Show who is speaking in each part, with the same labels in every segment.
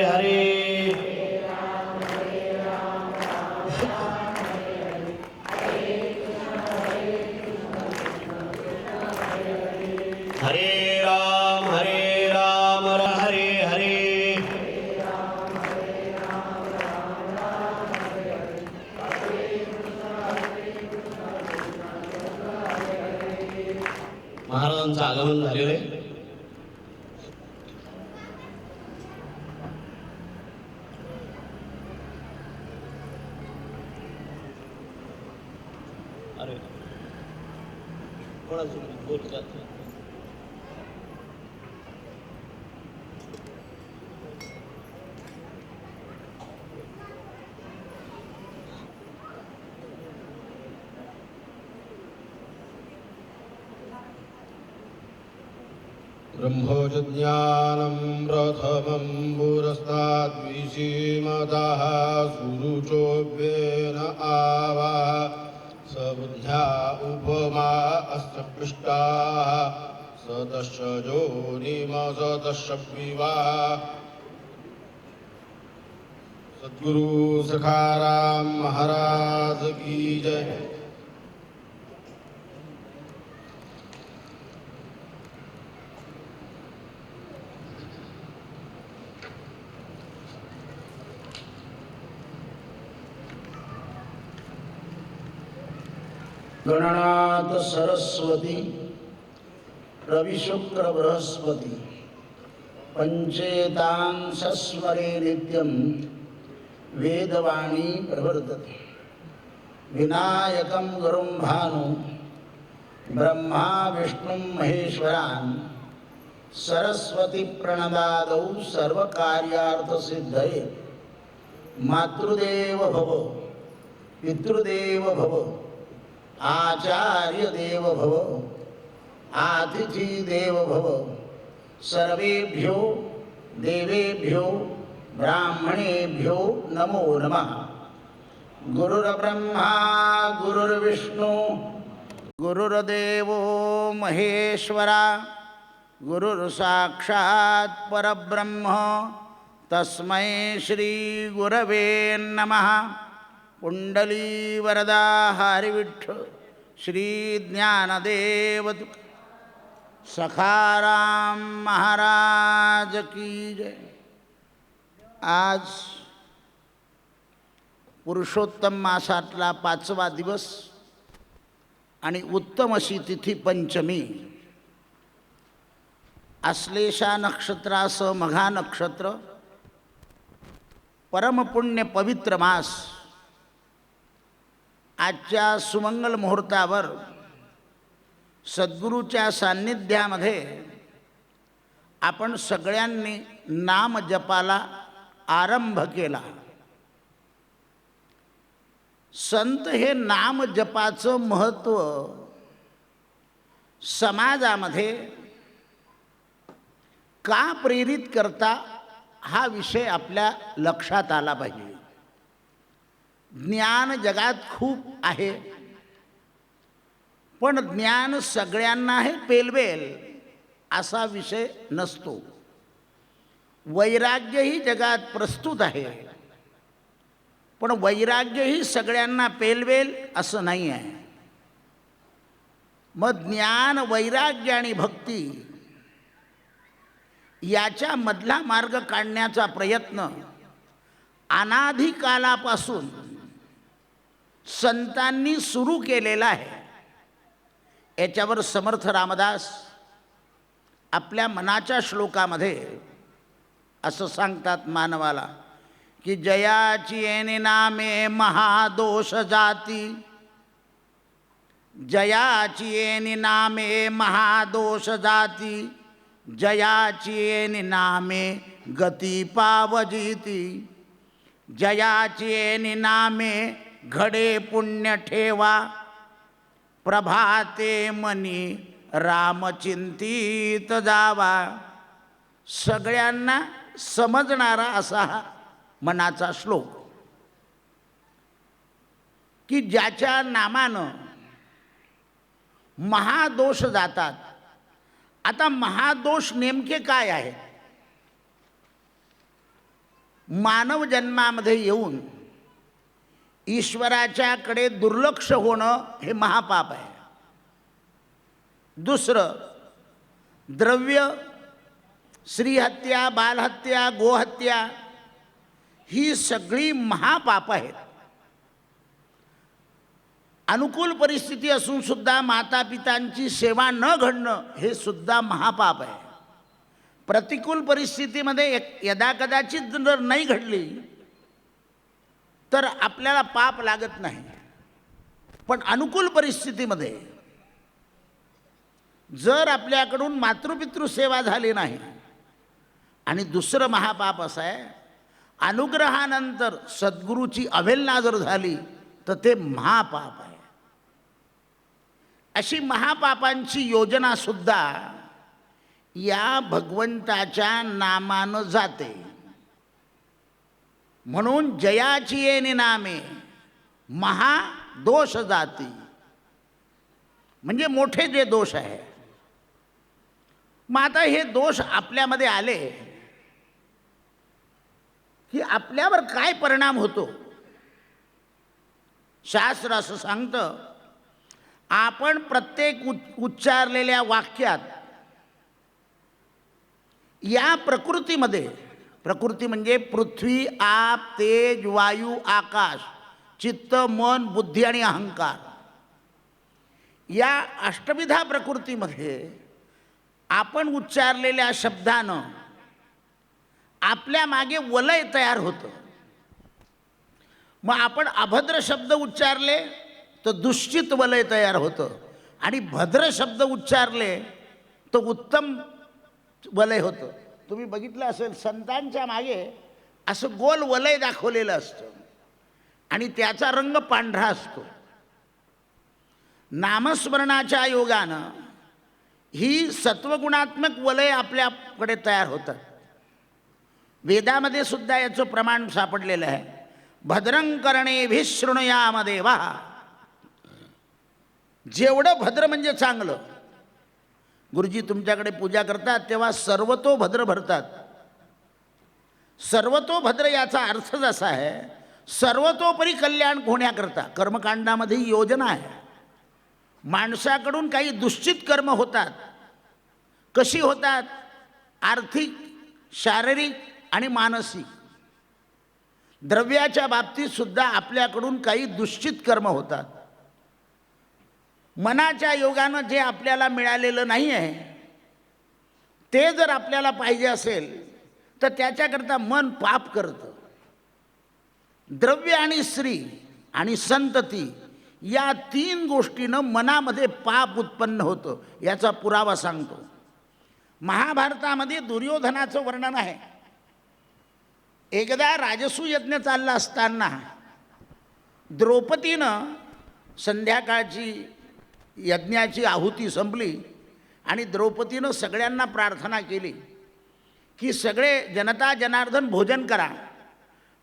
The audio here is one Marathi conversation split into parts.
Speaker 1: हरे हरे राम हरे हरे महाराजांचं आगमन झालेलं आहे. अरे कोणाचं बोलतात
Speaker 2: ब्रह्मज्ञानं प्रथमं पुरस्ताद्विषीमतः सुरुचोऽव्येन आवा सबुद्ध्या उपमा अस्य पृष्टाः सतश्च जोनिमसतश्च विवाह सद्गुरु सखाराम महाराज की जय.
Speaker 1: गणनाथ सरस्वती रविशुक्र बृहस्पति पंचेतांसस्मरे नित्यं वेदवाणी प्रवर्तते. विनायकं गुरुं भानु ब्रह्मा विष्णुं महेश्वरान् सरस्वती प्रणदादौ सर्वकार्यार्थसिद्धये. मातृदेव भव पितृदेव भव आचार्य देव भव अतिथि देव भव. सर्वेभ्यो देवेभ्यो ब्राह्मणेभ्यो नमो नमः. गुरुर्ब्रह्मा गुरुर्विष्णु गुरुर्देवो महेश्वरा गुरुर्साक्षात् परब्रह्म तस्मै श्री गुरवे नमः. कुंडली वरदा हरिविठ्ठल श्री ज्ञानदेव सखाराम महाराज की जय. आज पुरुषोत्तम मासातला 5वा दिवस आणि उत्तम अशी तिथी पंचमी. आश्लेषा नक्षत्रासह मघा नक्षत्र परमपुण्य पवित्र मास. आजच्या सुमंगल मुहूर्तावर सद्गुरूच्या सान्निध्यामध्ये आपण सगळ्यांनी नाम जपाला आरंभ केला. संत हे नाम जपाचं महत्त्व समाजामध्ये का प्रेरित करता हा विषय आपल्या लक्षात आला पाहिजे. ज्ञान जगात खूप आहे, पण ज्ञान सगळ्यांना हे पेलवेल असा विषय नसतो. वैराग्यही जगात प्रस्तुत आहे, पण वैराग्यही सगळ्यांना पेलवेल असं नाही आहे. मग ज्ञान वैराग्य आणि भक्ती याच्या मधला मार्ग काढण्याचा प्रयत्न अनादी कालापासून संतांनी सुरू केलेला आहे. याच्यावर समर्थ रामदास आपल्या मनाच्या श्लोकामध्ये असं सांगतात मानवाला की जयाची येणे नामे महादोष जाती. जयाची येणे नामे महादोष जाती. जयाची येणे नामे गती पावजिती. जयाची येणे नामे घडे पुण्य ठेवा. प्रभाते मनी रामचिंतित जावा. सगळ्यांना समजणारा असा हा मनाचा श्लोक की ज्याच्या नामानं महादोष जातात. आता महादोष नेमके काय आहेत? मानव जन्मामध्ये येऊन ईश्वराच्याकडे दुर्लक्ष होणं हे महापाप आहे. दुसरं, द्रव्य, स्त्रीहत्या, बालहत्या, गोहत्या ही सगळी महापाप आहेत. अनुकूल परिस्थिती असून सुद्धा मातापितांची सेवा न घडणं हे सुद्धा महापाप आहे. प्रतिकूल परिस्थितीमध्ये यदाकदाचित जर नाही घडली तर आपल्याला पाप लागत नाही, पण अनुकूल परिस्थितीमध्ये जर आपल्याकडून मातृपितृ सेवा झाली नाही, आणि दुसरं महापाप असं आहे, अनुग्रहानंतर सद्गुरूची अवहेलना जर झाली तर ते महापाप आहे. अशी महापापांची योजना सुद्धा या भगवंताच्या नामानं जाते. म्हणून जयाची येणे नामे महादोष जाती, म्हणजे मोठे जे दोष आहे. मग आता हे दोष आपल्यामध्ये आले की आपल्यावर काय परिणाम होतो? शास्त्र असं सांगतं, आपण प्रत्येक उच्चारलेल्या वाक्यात या प्रकृतीमध्ये, प्रकृती म्हणजे पृथ्वी, आप, तेज, वायू, आकाश, चित्त, मन, बुद्धी आणि अहंकार, या अष्टविधा प्रकृतीमध्ये आपण उच्चारलेल्या शब्दानं आपल्या मागे वलय तयार होतं. मग आपण अभद्र शब्द उच्चारले तर दुश्चित वलय तयार होतं, आणि भद्र शब्द उच्चारले तर उत्तम वलय होतं. तुम्ही बघितलं असेल, संतांच्या मागे असं गोल वलय दाखवलेलं असतं आणि त्याचा रंग पांढरा असतो. नामस्मरणाच्या योगानं ही सत्वगुणात्मक वलय आपल्याकडे तयार होतात. वेदामध्ये सुद्धा याचं प्रमाण सापडलेलं आहे. भद्रं कर्णेभिः शृणुयाम देवाः. जेवढं भद्र म्हणजे चांगलं. गुरुजी तुमच्याकडे पूजा करतात तेव्हा सर्वतोभद्र भरतात. सर्वतोभद्र याचा अर्थच असा आहे, सर्वतोपरी कल्याण होण्याकरता. कर्मकांडामध्ये ही योजना आहे. माणसाकडून काही दुश्चित कर्म होतात. कशी होतात? आर्थिक, शारीरिक आणि मानसिक. द्रव्याच्या बाबतीत सुद्धा आपल्याकडून काही दुश्चित कर्म होतात. मनाच्या योगानं जे आपल्याला मिळालेलं नाही आहे ते जर आपल्याला पाहिजे असेल तर त्याच्याकरता मन पाप करतं. द्रव्य आणि स्त्री आणि संतती या तीन गोष्टीनं मनामध्ये पाप उत्पन्न होतं. याचा पुरावा सांगतो. महाभारतामध्ये दुर्योधनाचं वर्णन आहे. एकदा राजसू यज्ञ चालला असताना द्रौपदीनं संध्याकाळची यज्ञाची आहुती संपली आणि द्रौपदीनं सगळ्यांना प्रार्थना केली की सगळे जनता जनार्दन भोजन करा,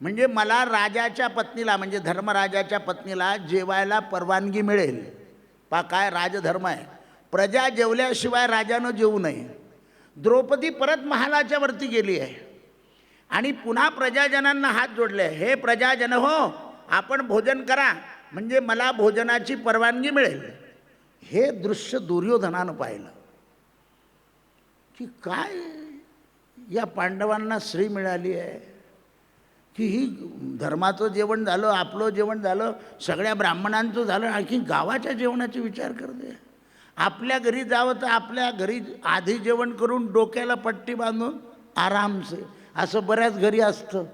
Speaker 1: म्हणजे मला राजाच्या पत्नीला, म्हणजे धर्मराजाच्या पत्नीला जेवायला परवानगी मिळेल. काय राजधर्म आहे, प्रजा जेवल्याशिवाय राजानं जेवू नये. द्रौपदी परत महालाच्या वरती गेली आहे आणि पुन्हा प्रजाजनांना हात जोडले, हे प्रजाजन हो, आपण भोजन करा म्हणजे मला भोजनाची परवानगी मिळेल. हे दृश्य दुर्योधनानं पाहिलं की काय या पांडवांना श्री मिळाली आहे की ही धर्माचं जेवण झालं, आपलं जेवण झालं, सगळ्या ब्राह्मणांचं झालं, आणखी गावाच्या जेवणाचा विचार करते. आपल्या घरी जावं तर आपल्या घरी आधी जेवण करून डोक्याला पट्टी बांधून आरामसे, असं बऱ्याच घरी असतं.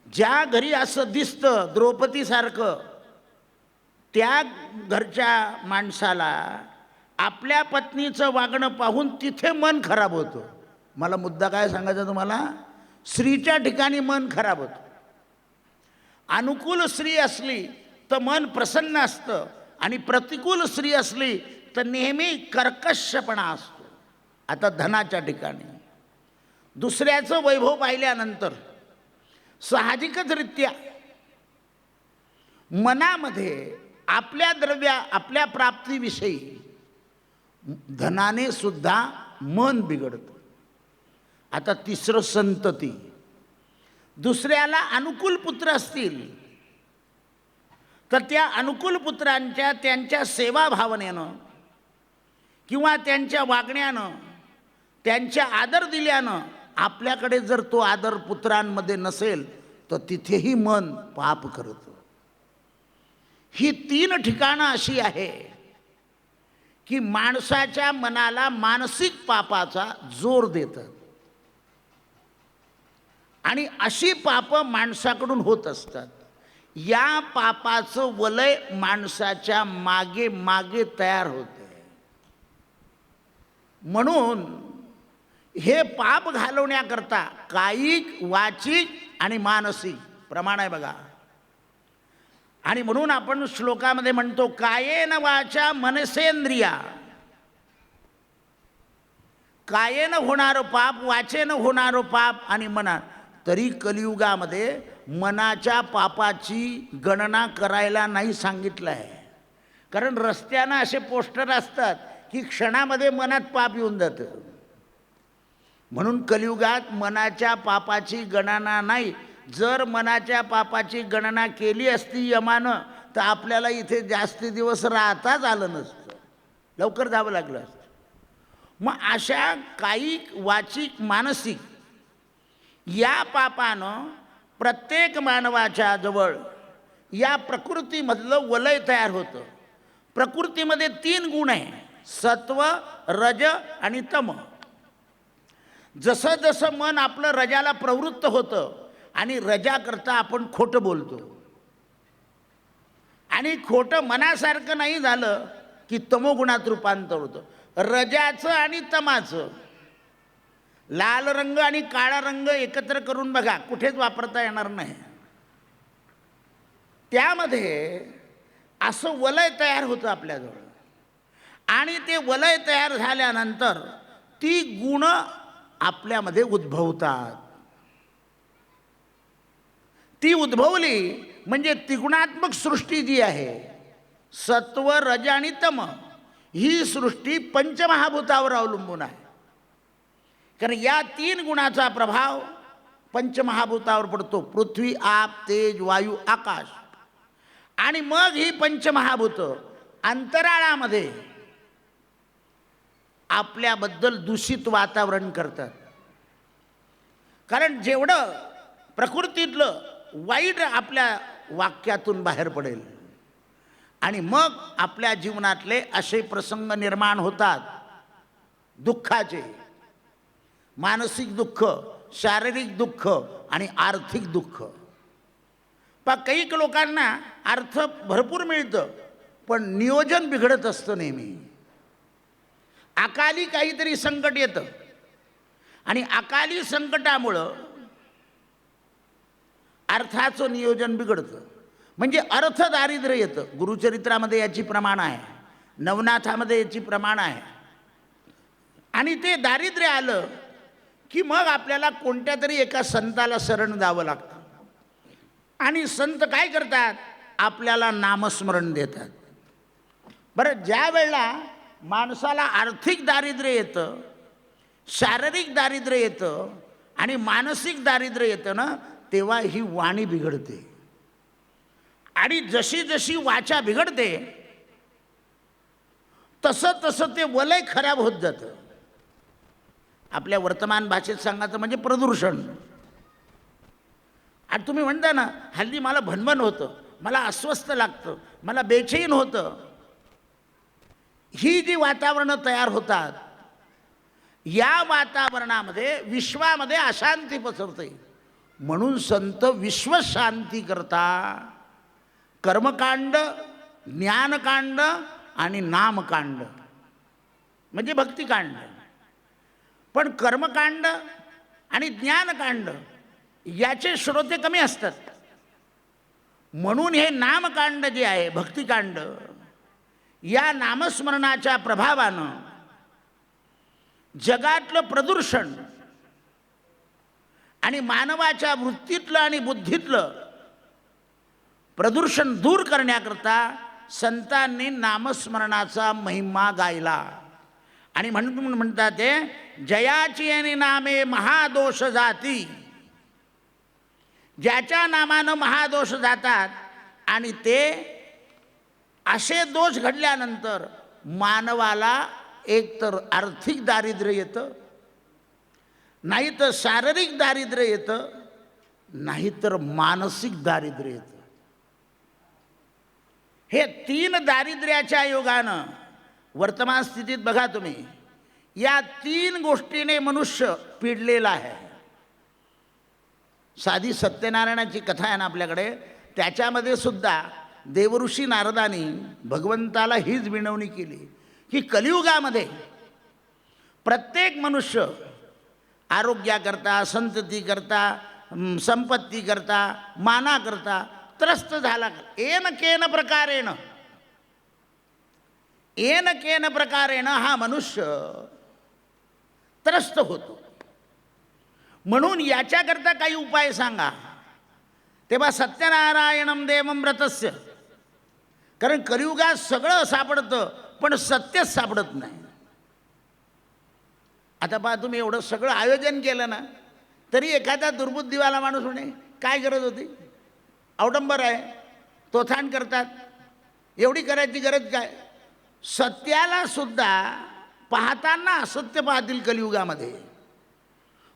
Speaker 1: ज्या घरी असं दिसतं द्रौपदीसारखं, त्या घरच्या माणसाला आपल्या पत्नीचं वागणं पाहून तिथे मन खराब होतं. मला मुद्दा काय सांगायचा तुम्हाला, स्त्रीच्या ठिकाणी मन खराब होतं. अनुकूल स्त्री असली तर मन प्रसन्न असतं आणि प्रतिकूल स्त्री असली तर नेहमी कर्कशपणा असतो. आता धनाच्या ठिकाणी दुसऱ्याचं वैभव पाहिल्यानंतर साहजिकच रित्या मनामध्ये आपल्या प्राप्तीविषयी धनाने सुद्धा मन बिघडतं. आता तिसरं संतती. दुसऱ्याला अनुकूल पुत्र असतील तर त्या अनुकूल पुत्रांच्या त्यांच्या सेवा भावनेनं किंवा त्यांच्या वागण्यानं त्यांच्या आदर दिल्यानं आपल्याकडे जर तो आदर पुत्रांमध्ये नसेल तर तिथेही मन पाप करतं. ही 3 ठिकाणं अशी आहे की माणसाच्या मनाला मानसिक पापाचा जोर देतात आणि अशी पापं माणसाकडून होत असतात. या पापाचं वलय माणसाच्या मागे मागे तयार होते. म्हणून हे पाप घालवण्याकरता कायिक, वाचिक आणि मानसिक प्रमाण आहे बघा. आणि म्हणून आपण श्लोकामध्ये म्हणतो कायेन वाचा मनसेंद्रिया. कायेनं होणारं पाप, वाचेनं होणारं पाप आणि मना. तरी कलियुगामध्ये मनाच्या पापाची गणना करायला नाही सांगितलं आहे. कारण रस्त्यानं असे पोस्टर असतात की क्षणामध्ये मनात पाप येऊन जातं. म्हणून कलियुगात मनाच्या पापाची गणना नाही. जर मनाच्या पापाची गणना केली असती यमानं तर आपल्याला इथे जास्त दिवस राहताच आलं नसतं, लवकर जावं लागलं असतं. मग अशा कायिक, वाचिक, मानसिक या पापानं प्रत्येक मानवाच्या जवळ या प्रकृतीमधलं वलय तयार होतं. प्रकृतीमध्ये 3 गुण आहे, सत्व, रज आणि तम. जसं जसं मन आपलं रजाला प्रवृत्त होतं आणि रजाकरता आपण खोटं बोलतो आणि खोटं मनासारखं नाही झालं की तमोगुणात रूपांतर होतं. रजाचं आणि तमाचं, लाल रंग आणि काळा रंग एकत्र करून बघा, कुठेच वापरता येणार नाही. त्यामध्ये असं वलय तयार होतं आपल्याजवळ आणि ते वलय तयार झाल्यानंतर ती गुण आपल्यामध्ये उद्भवतात. ती उद्भवली म्हणजे त्रिगुणात्मक सृष्टी जी आहे, सत्व, रज आणि तम, ही सृष्टी पंचमहाभूतावर अवलंबून आहे. कारण या 3 गुणाचा प्रभाव पंचमहाभूतावर पडतो, पृथ्वी, आप, तेज, वायू, आकाश. आणि मग ही पंचमहाभूत अंतराळामध्ये आपल्याबद्दल दूषित वातावरण करतात. कारण जेवढं प्रकृतीतलं वाईट आपल्या वाक्यातून बाहेर पडेल आणि मग आपल्या जीवनातले असे प्रसंग निर्माण होतात दुःखाचे, मानसिक दुःख, शारीरिक दुःख आणि आर्थिक दुःख. पण काही लोकांना अर्थ भरपूर मिळतं पण नियोजन बिघडत असतं नेहमी. अकाली काहीतरी संकट येतं आणि अकाली संकटामुळं अर्थाचं नियोजन बिघडतं, म्हणजे अर्थ दारिद्र्य येतं. गुरुचरित्रामध्ये याची प्रमाण आहे, नवनाथामध्ये याची प्रमाण आहे. आणि ते दारिद्र्य आलं की मग आपल्याला कोणत्या तरी एका संताला शरण जावं लागतं आणि संत काय करतात, आपल्याला नामस्मरण देतात. बरं, ज्या वेळेला माणसाला आर्थिक दारिद्र्य येतं, शारीरिक दारिद्र्य येतं आणि मानसिक दारिद्र्य येतं ना, तेव्हा ही वाणी बिघडते. आणि जशी जशी वाचा बिघडते तसं तसं ते वलय खराब होत जातं. आपल्या वर्तमान भाषेत सांगायचं म्हणजे प्रदूषण. आणि तुम्ही म्हणता ना, हल्ली मला भनभन होतं, मला अस्वस्थ लागतं, मला बेचैन होतं. ही जी वातावरणं तयार होतात, या वातावरणामध्ये विश्वामध्ये अशांती पसरते. म्हणून संत विश्वशांती करता कर्मकांड, ज्ञानकांड आणि नामकांड म्हणजे भक्तिकांड. पण कर्मकांड आणि ज्ञानकांड याचे श्रोते कमी असतात. म्हणून हे नामकांड जे आहे, भक्तिकांड, या नामस्मरणाच्या प्रभावानं जगातलं प्रदूषण आणि मानवाच्या वृत्तीतलं आणि बुद्धीतलं प्रदूषण दूर करण्याकरता संतांनी नामस्मरणाचा महिमा गायला. आणि म्हणून म्हणतात ते, जयाची आणि नामे महादोष जाती ज्याच्या नामानं महादोष जातात आणि ते असे दोष घडल्यानंतर मानवाला एकतर आर्थिक दारिद्र्य येतं, नाही तर शारीरिक दारिद्र्य येतं, नाही तर मानसिक दारिद्र्य येतं. हे तीन दारिद्र्याच्या योगानं वर्तमान स्थितीत बघा तुम्ही, या तीन गोष्टीने मनुष्य पिडलेला आहे. साधी सत्यनारायणाची कथा आहे ना आपल्याकडे, त्याच्यामध्ये सुद्धा देवऋषी नारदांनी भगवंताला हीच विनवणी केली की कलियुगामध्ये प्रत्येक मनुष्य आरोग्याकरता, संततीकरता, संपत्तीकरता, मानाकरता त्रस्त झाला. येन केन प्रकारेण हा मनुष्य त्रस्त होतो. म्हणून याच्याकरता काही उपाय सांगा. तेव्हा सत्यनारायणम देवम व्रतस्य, कारण कलियुगात सगळं सापडतं पण सत्यच सापडत नाही. आता पहा तुम्ही, एवढं सगळं आयोजन केलं ना, तरी एखादा दुर्बुद्धीवाला माणूस म्हणे काय गरज होती, अवडंबर आहे, तोथाण करतात, एवढी करायची गरज काय. सत्याला सुद्धा पाहताना असत्य पाहतील कलियुगामध्ये.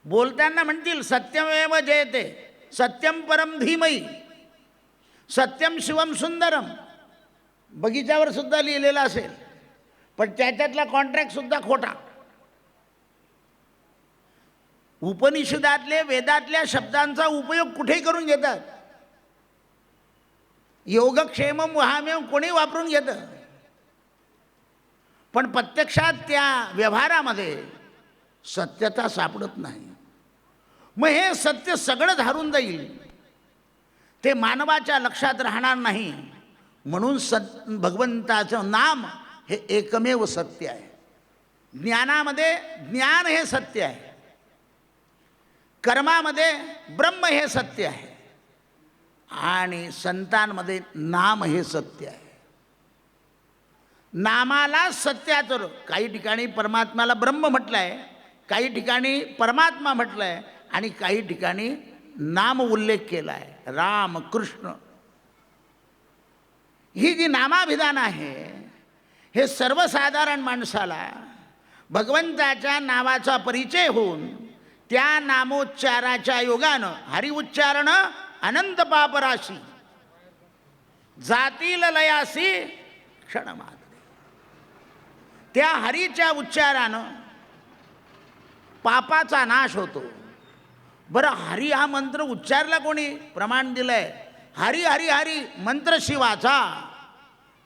Speaker 1: बोलताना म्हणतील सत्यमेव जयते, सत्यम परम धीमई, सत्यम शिवम सुंदरम. बगीच्यावर सुद्धा लिहिलेलं असेल पण त्याच्यातला कॉन्ट्रॅक्ट सुद्धा खोटा. उपनिषदातले, वेदातल्या शब्दांचा उपयोग कुठेही करून घेतात. योगक्षेमम वहामेव कोणी वापरून घेतं, पण प्रत्यक्षात त्या व्यवहारामध्ये सत्यता सापडत नाही. मग हे सत्य सगळं धारून जाईल, ते मानवाच्या लक्षात राहणार नाही. म्हणून भगवंताचं नाम हे एकमेव सत्य आहे. ज्ञानामध्ये ज्ञान हे सत्य आहे, कर्मामध्ये ब्रह्म हे सत्य आहे, आणि संतांमध्ये नाम हे सत्य आहे. नामाला सत्याचं, काही ठिकाणी परमात्म्याला ब्रह्म म्हटलं आहे, काही ठिकाणी परमात्मा म्हटलं आहे, आणि काही ठिकाणी नाम उल्लेख केला आहे, राम कृष्ण. ही जी नामाभिधान आहे हे सर्वसाधारण माणसाला भगवंताच्या नावाचा परिचय होऊन त्या नामोच्चाराच्या योगानं हरि उच्चारण अनंत पापराशी जातील लयासी क्षणमात्र. त्या हरीच्या उच्चारानं पापाचा नाश होतो. बरं, हरी हा मंत्र उच्चारला कोणी? प्रमाण दिलंय. हरी हरी हरी मंत्र शिवाचा,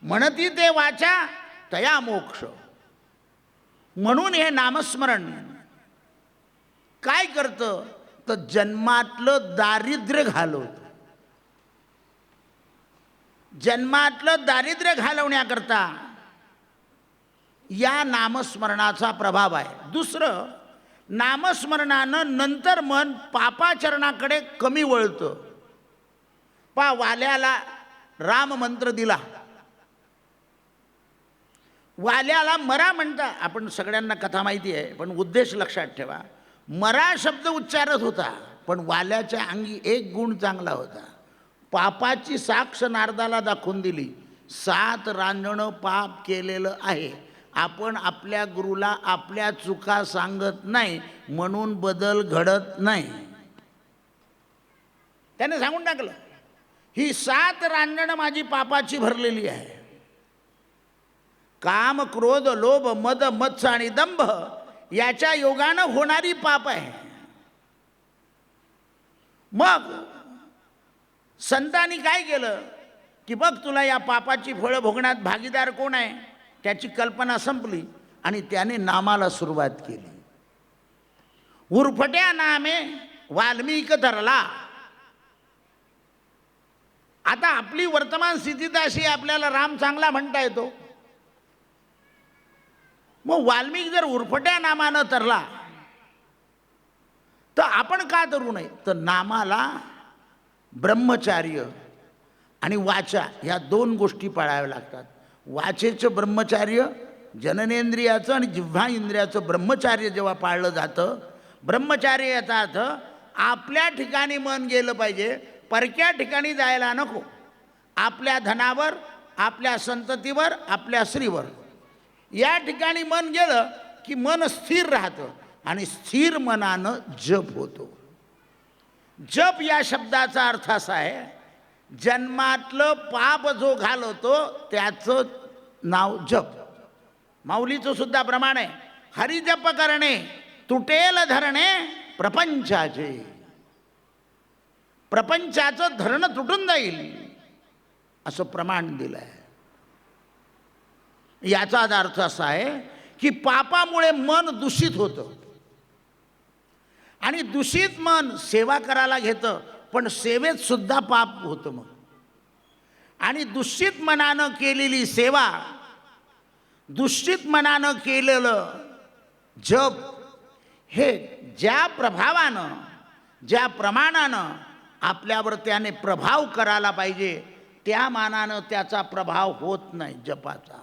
Speaker 1: म्हणती ते वाचा तया मोक्ष. म्हणून हे नामस्मरण काय करतं तर जन्मातलं दारिद्र्य घालवतं. जन्मातलं दारिद्र्य घालवण्याकरता या नामस्मरणाचा प्रभाव आहे. दुसरं, नामस्मरणानं नंतर मन पापाचरणाकडे कमी वळतं. वाल्याला राम मंत्र दिला, वाल्याला मरा म्हणता. आपण सगळ्यांना कथा माहिती आहे, पण उद्देश लक्षात ठेवा. मरा शब्द उच्चारत होता, पण वाल्याच्या अंगी एक गुण चांगला होता. पापाची साक्ष नारदाला दाखवून दिली. 7 रांजणं पाप केलेलं आहे. आपण आपल्या गुरुला आपल्या चुका सांगत नाही, म्हणून बदल घडत नाही. त्याने सांगून टाकलं, ही 7 रांजणं माझी पापाची भरलेली आहे. काम, क्रोध, लोभ, मद, मत्स आणि दंभ याच्या योगानं होणारी पाप आहे. मग संतांनी काय केलं की बघ, तुला या पापाची फळं भोगण्यात भागीदार कोण आहे, त्याची कल्पना संपली आणि त्याने नामाला सुरुवात केली. उरफट्या नामे वाल्मिक धरला. आता आपली वर्तमान स्थितीत अशी, आपल्याला राम चांगला म्हणता येतो. मग वाल्मिक जर उरफट्या नामानं तरला तर आपण का धरू नये. तर नामाला ब्रह्मचार्य आणि वाचा ह्या 2 गोष्टी पाळाव्या लागतात. वाचेचं ब्रह्मचार्य, जननेंद्रियाचं आणि जिव्हा इंद्रियाचं ब्रह्मचार्य जेव्हा पाळलं जातं, ब्रह्मचार्य याचा अर्थ आपल्या ठिकाणी मन गेलं पाहिजे, परक्या ठिकाणी जायला नको. आपल्या धनावर, आपल्या संततीवर, आपल्या स्त्रीवर या ठिकाणी मन गेलं की मन स्थिर राहतं आणि स्थिर मनानं जप होतो. जप या शब्दाचा अर्थ असा आहे, जन्मातलं पाप जो घालवतो त्याचं नाव जप. माऊलीचं सुद्धा प्रमाण आहे, हरिजप करणे तुटेल धरणे प्रपंचाचे. प्रपंचाचं धरणं तुटून जाईल असं प्रमाण दिलं आहे. याचा अर्थ असा आहे की पापामुळे मन दूषित होतं आणि दूषित मन सेवा करायला घेतं, पण सेवेत सुद्धा पाप होतं मग. आणि दूषित मनानं केलेली सेवा, दूषित मनानं केलेलं जप हे ज्या प्रभावानं, ज्या प्रमाणानं आपल्यावर त्याने प्रभाव करायला पाहिजे त्या मानानं त्याचा प्रभाव होत नाही जपाचा.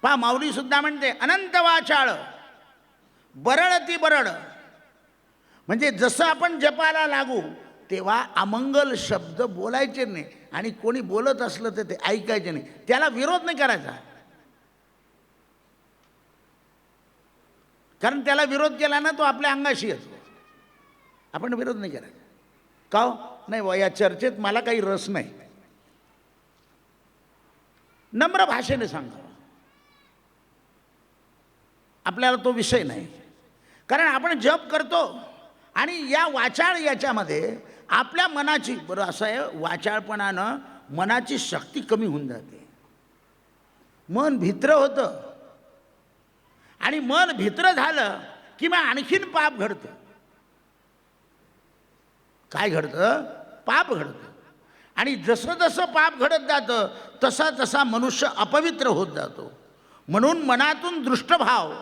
Speaker 1: पहा, माऊली सुद्धा म्हणते अनंत वाचाळ बरळती बरड. म्हणजे जसं आपण जपाला लागू तेव्हा अमंगल शब्द बोलायचे नाही, आणि कोणी बोलत असलं तर ते ऐकायचे नाही, त्याला विरोध नाही करायचा. कारण त्याला विरोध केला ना तो आपल्या अंगाशी येतो. आपण विरोध नाही करायचा. का हो? नाही व या चर्चेत मला काही रस नाही. नम्र भाषेने सांगा, आपल्याला तो विषय नाही. कारण आपण जप करतो आणि या वाचाळ याच्यामध्ये आपल्या मनाची, बरं असं आहे, वाचाळपणानं मनाची शक्ती कमी होऊन जाते. मन भित्र होतं आणि मन भित्र झालं की मग आणखीन पाप घडतं. काय घडतं? पाप घडतं. आणि जसं जसं पाप घडत जातं तसा तसा मनुष्य अपवित्र होत जातो. म्हणून मनातून दृष्टभाव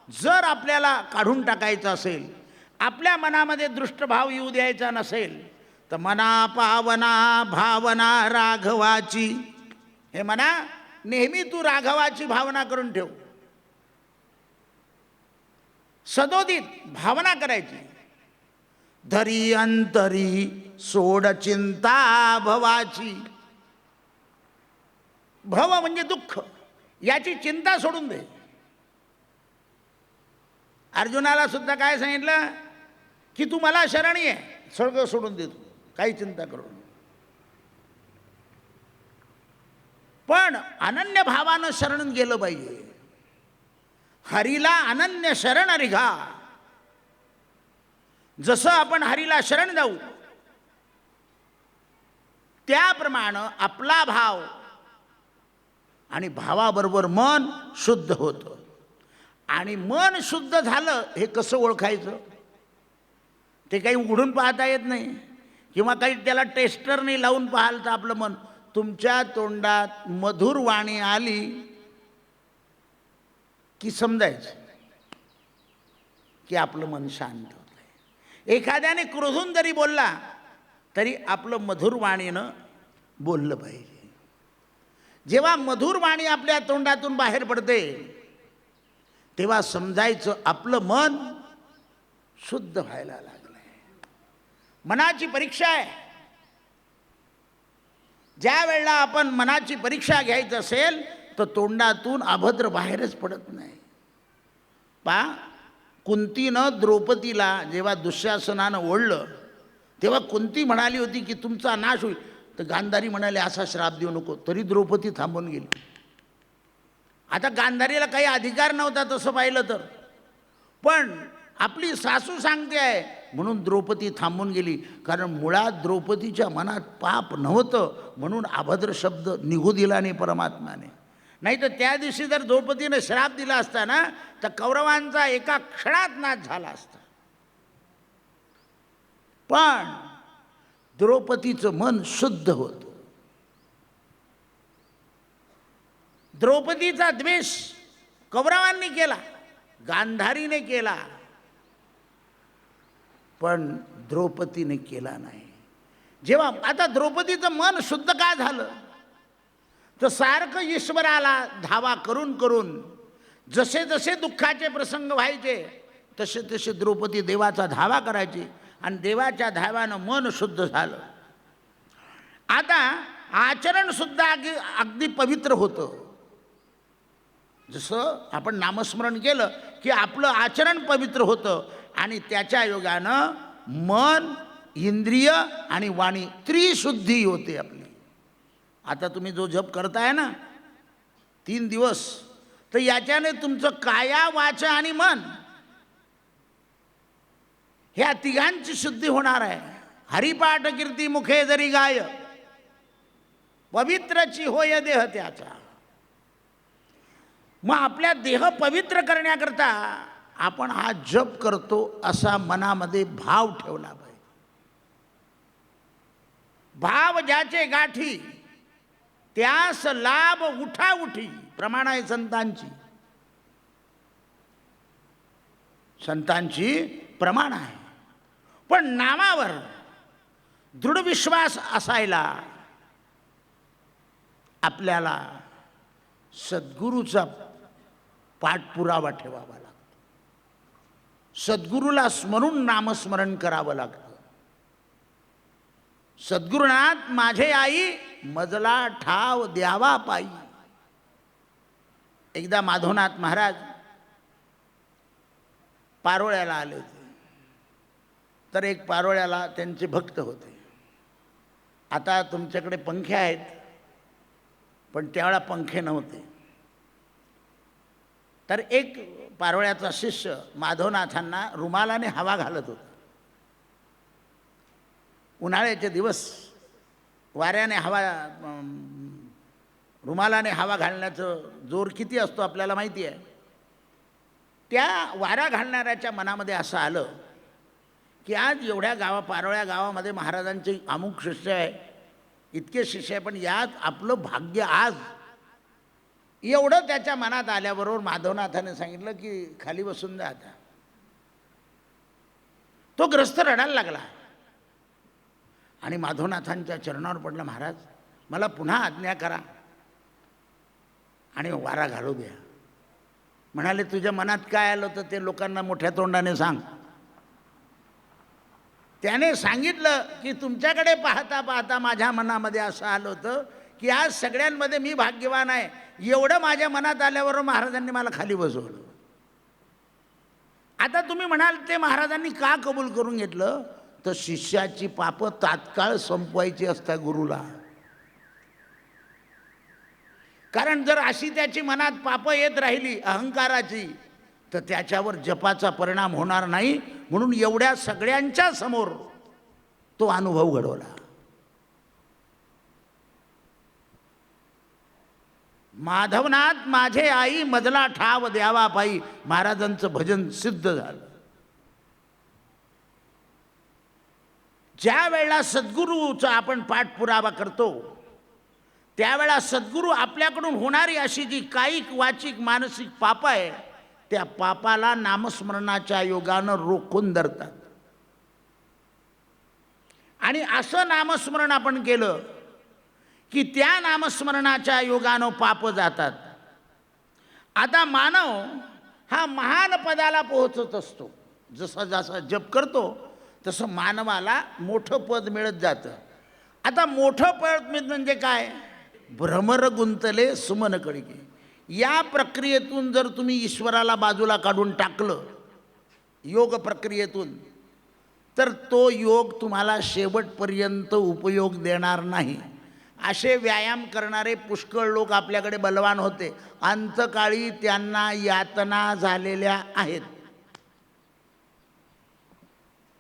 Speaker 1: जर आपल्याला काढून टाकायचा असेल, आपल्या मनामध्ये दृष्टभाव येऊ द्यायचा नसेल, तर मना पावना भावना राघवाची. हे मना, नेहमी तू राघवाची भावना करून ठेव. सदोदित भावना करायची. धरी अंतरी सोड चिंता भवाची. भव म्हणजे दुःख, याची चिंता सोडून दे. अर्जुनाला सुद्धा काय सांगितलं की तू मला शरणी आहे, सगळं सोडून दे, तू काही चिंता करू नको. पण अनन्य भावानं शरण गेलं पाहिजे. हरीला अनन्य शरण रिघा. जसं आपण हरीला शरण जाऊ त्याप्रमाणे आपला भाव आणि भावाबरोबर मन शुद्ध होतं. आणि मन शुद्ध झालं हे कसं ओळखायचं? ते काही उघडून पाहता येत नाही किंवा काही त्याला टेस्टरने लावून पाहाल तर आपलं मन, तुमच्या तोंडात मधुर वाणी आली की समजायचं की आपलं मन शांत होतंय. एखाद्याने क्रोधून जरी बोलला तरी आपलं मधुर वाणीनं बोललं पाहिजे. जेव्हा मधुर वाणी आपल्या तोंडातून बाहेर पडते तेव्हा समजायचं आपलं मन शुद्ध व्हायला लागलंय. मनाची परीक्षा आहे. ज्या वेळेला आपण मनाची परीक्षा घ्यायची असेल तर तोंडातून अभद्र बाहेरच पडत नाही. पहा, कुंतीनं द्रौपदीला जेव्हा दुःशासनानं ओढलं तेव्हा कुंती म्हणाली होती की तुमचा नाश होईल, तर गांधारी म्हणाले असा श्राप देऊ नको, तरी द्रौपदी थांबून गेली. आता गांधारीला काही अधिकार नव्हता तसं पाहिलं तर, पण आपली सासू सांगते आहे म्हणून द्रौपदी थांबून गेली. कारण मुळात द्रौपदीच्या मनात पाप नव्हतं म्हणून अभद्र शब्द निघू दिला नाही परमात्माने. नाही तर त्या दिवशी जर द्रौपदीने श्राप दिला असता ना तर कौरवांचा एका क्षणात नाश झाला असता. पण द्रौपदीचं मन शुद्ध होतं. द्रौपदीचा द्वेष कौरवांनी केला, गांधारीने केला, पण द्रौपदीने केला नाही. जेव्हा आता द्रौपदीचं मन शुद्ध का झालं तर सारखं ईश्वराला धावा करून करून जसे जसे दुःखाचे प्रसंग व्हायचे तसे तसे द्रौपदी देवाचा धावा करायची आणि देवाच्या धाव्यानं मन शुद्ध झालं. आता आचरण सुद्धा अगदी पवित्र होतं. जसं आपण नामस्मरण केलं की आपलं आचरण पवित्र होतं आणि त्याच्या योगानं मन, इंद्रिय आणि वाणी त्रिशुद्धी होते आपली. आता तुम्ही जो जप करताय ना 3 दिवस, तर याच्याने तुमचं काया, वाचा आणि मन ह्या तिघांची शुद्धी होणार आहे. हरिपाठ कीर्ती मुखे जरी गाय, पवित्रची होय देह त्याचा. मग आपल्या देह पवित्र करण्याकरता आपण हा जप करतो असा मनामध्ये भाव ठेवला पाहिजे. भाव ज्याचे गाठी त्यास लाभ उठा उठी प्रमाण आहे संतांची प्रमाण आहे. पण नामावर दृढ विश्वास असायला आपल्याला सद्गुरूचा पाठपुरावा ठेवावा लागतो. सद्गुरूला स्मरून नामस्मरण करावं लागतं. सद्गुरुनाथ माझे आई मजला ठाव द्यावा पायी. एकदा माधवनाथ महाराज पारोळ्याला आले होते. तर एक पारोळ्याला त्यांचे भक्त होते. आता तुमच्याकडे पंखे आहेत, पण त्यावेळा पंखे नव्हते. तर एक पारोळ्याचा शिष्य माधवनाथांना रुमालाने हवा घालत होता. उन्हाळ्याचे दिवस, वाऱ्याने हवा, रुमालाने हवा घालण्याचं जोर किती असतो आपल्याला माहिती आहे. त्या वारा घालणाऱ्याच्या मनामध्ये असं आलं की आज एवढ्या पारोळ्या गावामध्ये महाराजांचे अमुक शिष्य आहे, इतके शिष्य आहे, पण यात आपलं भाग्य आज. एवढं त्याच्या मनात आल्याबरोबर माधवनाथाने सांगितलं की खाली बसून जा. आता तो ग्रस्त रडायला लागला आणि माधवनाथांच्या चरणावर पडला, महाराज मला पुन्हा आज्ञा करा आणि वारा घालू द्या. म्हणाले तुझ्या मनात काय आलं तर ते लोकांना मोठ्या तोंडाने सांग. त्याने सांगितलं की तुमच्याकडे पाहता पाहता माझ्या मनामध्ये असं आलं होतं की आज सगळ्यांमध्ये मी भाग्यवान आहे. एवढं माझ्या मनात आल्यावर महाराजांनी मला खाली बसवलं. आता तुम्ही म्हणाल ते महाराजांनी का कबूल करून घेतलं, तर शिष्याची पापं तात्काळ संपवायची असतात गुरुला. कारण जर अशी त्याची मनात पापं येत राहिली अहंकाराची, तर त्याच्यावर जपाचा परिणाम होणार नाही. म्हणून एवढ्या सगळ्यांच्या समोर तो अनुभव घडवला. माधवनाथ माझे आई मजला ठाव द्यावा पायी. महाराजांचं भजन सिद्ध झालं. ज्या वेळेला सद्गुरूचा आपण पाठपुरावा करतो त्यावेळेला सद्गुरू आपल्याकडून होणारी अशी जी कायिक, वाचिक, मानसिक पाप आहे त्या पापाला नामस्मरणाच्या योगानं रोखून धरतात. आणि असं नामस्मरण आपण केलं की त्या नामस्मरणाच्या योगानं पाप जातात. आता मानव हा महान पदाला पोहोचत असतो. जसा जसा जप करतो तसं मानवाला मोठं पद मिळत जातं. आता मोठं पद म्हणजे काय, भ्रमर गुंतले सुमन कळिके. या प्रक्रियेतून जर तुम्ही ईश्वराला बाजूला काढून टाकलं योग प्रक्रियेतून, तर तो योग तुम्हाला शेवटपर्यंत उपयोग देणार नाही. असे व्यायाम करणारे पुष्कळ लोक आपल्याकडे बलवान होते, अंतकाळी त्यांना यातना झालेल्या आहेत.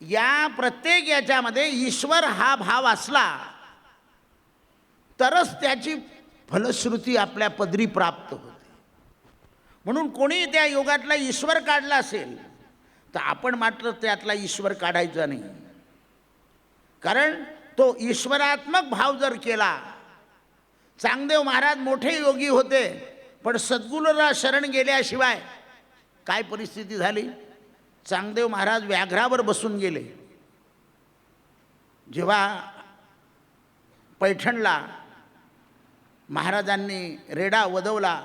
Speaker 1: या प्रत्येक याच्यामध्ये ईश्वर हा भाव असला तरच त्याची फलश्रुती आपल्या पदरी प्राप्त होते. म्हणून कोणी त्या योगातला ईश्वर काढला असेल तर आपण मात्र त्यातला ईश्वर काढायचा नाही. कारण तो ईश्वरात्मक भाव जर केला, चांगदेव महाराज मोठे योगी होते, पण सद्गुरूला शरण गेल्याशिवाय काय परिस्थिती झाली. चांगदेव महाराज व्याघ्रावर बसून गेले. जेव्हा पैठणला महाराजांनी रेडा वदवला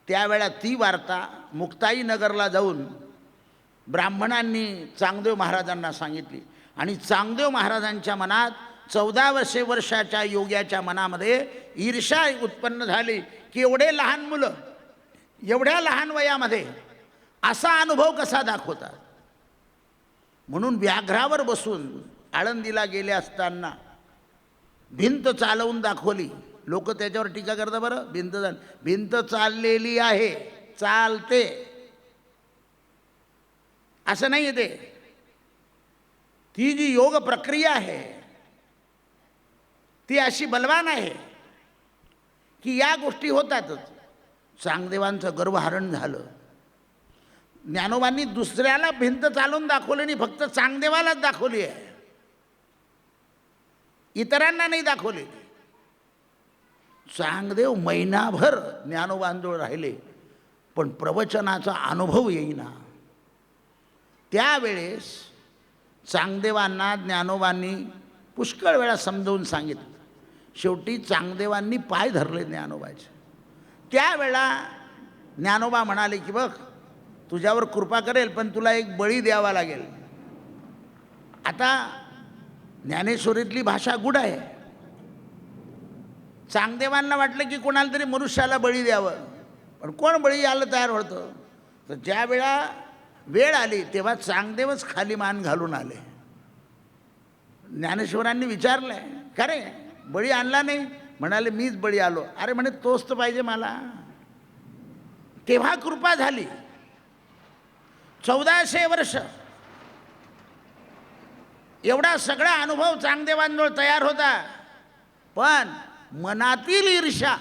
Speaker 1: त्यावेळा ती वार्ता मुक्ताईनगरला जाऊन ब्राह्मणांनी चांगदेव महाराजांना सांगितली आणि चांगदेव महाराजांच्या मनात 1400 वर्षाच्या योग्याच्या मनामध्ये ईर्ष्या उत्पन्न झाली की एवढे लहान मुलं एवढ्या लहान वयामध्ये असा अनुभव कसा दाखवतात. म्हणून व्याघ्रावर बसून आळंदीला गेले असताना भिंत चालवून दाखवली. लोक त्याच्यावर टीका करतात. बरं, भिंत चाललेली आहे, चालते असं नाही ते. ती जी योग प्रक्रिया आहे ती अशी बलवान आहे की या गोष्टी होतातच. चांगदेवांचं गर्वहरण झालं. ज्ञानोबांनी दुसऱ्याला भिंत चालवून दाखवली नाही, फक्त चांगदेवालाच दाखवली आहे, इतरांना नाही दाखवली. चांगदेव महिनाभर ज्ञानोबांजवळ राहिले पण प्रवचनाचा अनुभव येईना. त्यावेळेस चांगदेवांना ज्ञानोबांनी पुष्कळ वेळा समजावून सांगितलं. शेवटी चांगदेवांनी पाय धरले ज्ञानोबाचे. त्यावेळा ज्ञानोबा म्हणाले की बघ, तुझ्यावर कृपा करेल पण तुला एक बळी द्यावा लागेल. आता ज्ञानेश्वरीतली भाषा गुढ आहे. चांगदेवांना वाटलं की कोणाला तरी मनुष्याला बळी द्यावं, पण कोण बळी यायला तयार होतं. तर ज्या वेळा वेळ आली तेव्हा चांगदेवच खाली मान घालून आले. ज्ञानेश्वरांनी विचारलंय, का रे बळी आणला नाही? म्हणाले मीच बळी आलो. अरे म्हणे तोच तर पाहिजे मला. तेव्हा कृपा झाली. 1400 वर्ष एवढा सगळा अनुभव चांगदेवांजवळ तयार होता, पण मनातील ईर्ष्या,